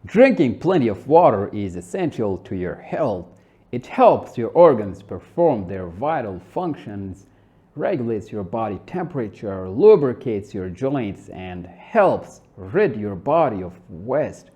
Drinking plenty of water is essential to your health. It helps your organs perform their vital functions, regulates your body temperature, lubricates your joints, and helps rid your body of waste,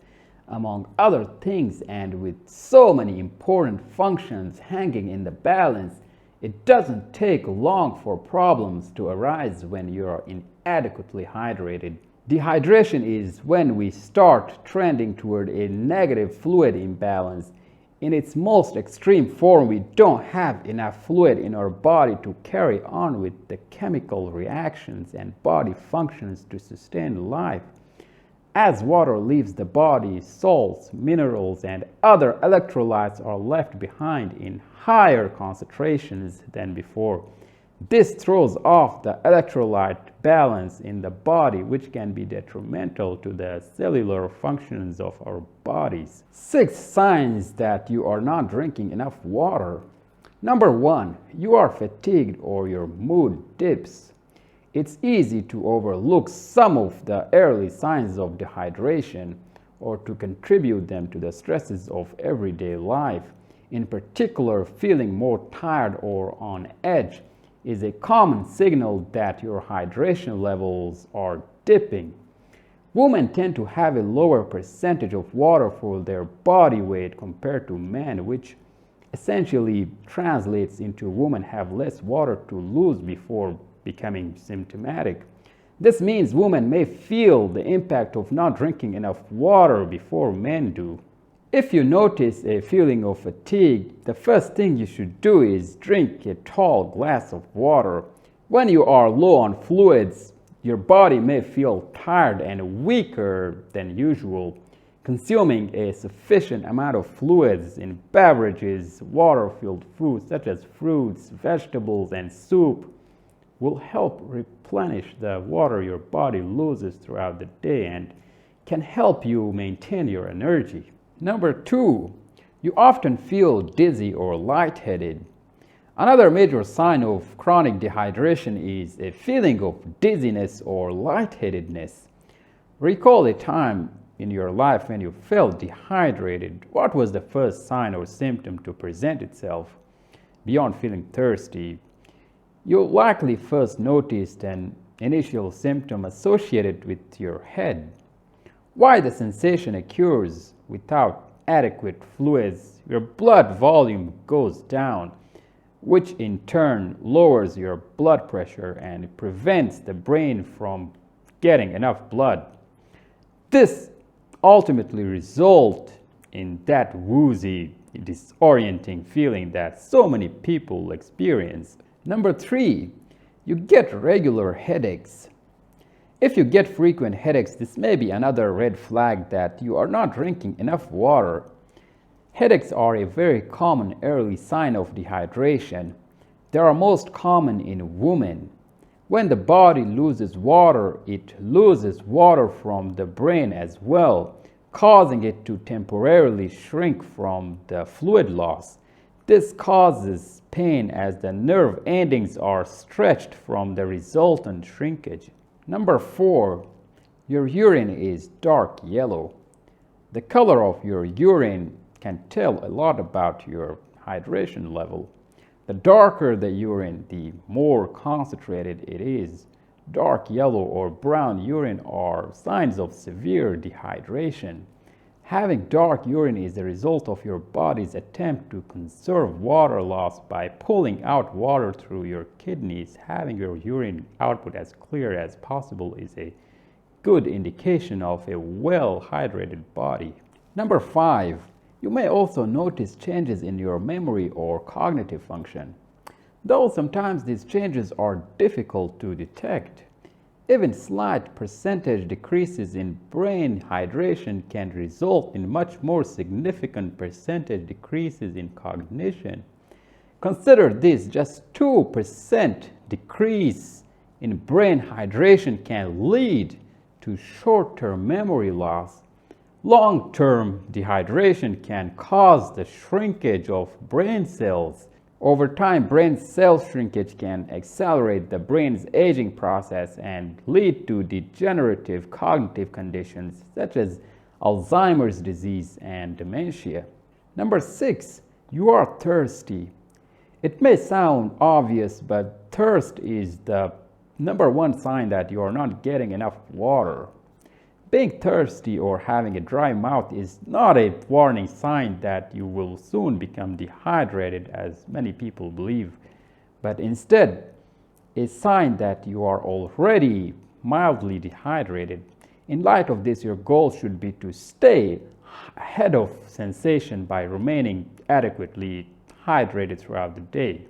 among other things. And with so many important functions hanging in the balance, it doesn't take long for problems to arise when you are inadequately hydrated. Dehydration is when we start trending toward a negative fluid imbalance. In its most extreme form, we don't have enough fluid in our body to carry on with the chemical reactions and body functions to sustain life. As water leaves the body, salts, minerals, and other electrolytes are left behind in higher concentrations than before. This throws off the electrolyte balance in the body, which can be detrimental to the cellular functions of our bodies. 6 signs that you are not drinking enough water. Number 1, you are fatigued or your mood dips. It's easy to overlook some of the early signs of dehydration or to contribute them to the stresses of everyday life. In particular, feeling more tired or on edge is a common signal that your hydration levels are dipping. Women tend to have a lower percentage of water for their body weight compared to men, which essentially translates into women have less water to lose before becoming symptomatic. This means women may feel the impact of not drinking enough water before men do. If you notice a feeling of fatigue, the first thing you should do is drink a tall glass of water. When you are low on fluids, your body may feel tired and weaker than usual. Consuming a sufficient amount of fluids in beverages, water-filled foods such as fruits, vegetables, and soup will help replenish the water your body loses throughout the day and can help you maintain your energy. Number 2, you often feel dizzy or lightheaded. Another major sign of chronic dehydration is a feeling of dizziness or lightheadedness. Recall a time in your life when you felt dehydrated. What was the first sign or symptom to present itself? Beyond feeling thirsty, you likely first noticed an initial symptom associated with your head. Why the sensation occurs without adequate fluids, your blood volume goes down, which in turn lowers your blood pressure and prevents the brain from getting enough blood. This ultimately results in that woozy, disorienting feeling that so many people experience. Number 3, you get regular headaches. If you get frequent headaches, this may be another red flag that you are not drinking enough water. Headaches are a very common early sign of dehydration. They are most common in women. When the body loses water, it loses water from the brain as well, causing it to temporarily shrink from the fluid loss. This causes pain as the nerve endings are stretched from the resultant shrinkage. Number 4, your urine is dark yellow. The color of your urine can tell a lot about your hydration level. The darker the urine, the more concentrated it is. Dark yellow or brown urine are signs of severe dehydration. Having dark urine is a result of your body's attempt to conserve water loss by pulling out water through your kidneys. Having your urine output as clear as possible is a good indication of a well-hydrated body. Number 5, you may also notice changes in your memory or cognitive function. Though sometimes these changes are difficult to detect, even slight percentage decreases in brain hydration can result in much more significant percentage decreases in cognition. Consider this: just 2% decrease in brain hydration can lead to short-term memory loss. Long-term dehydration can cause the shrinkage of brain cells. Over time, brain cell shrinkage can accelerate the brain's aging process and lead to degenerative cognitive conditions such as Alzheimer's disease, and dementia. Number 6, you are thirsty. It may sound obvious, but thirst is the number one sign that you are not getting enough water. Being thirsty or having a dry mouth is not a warning sign that you will soon become dehydrated, as many people believe, but instead a sign that you are already mildly dehydrated. In light of this, your goal should be to stay ahead of sensation by remaining adequately hydrated throughout the day.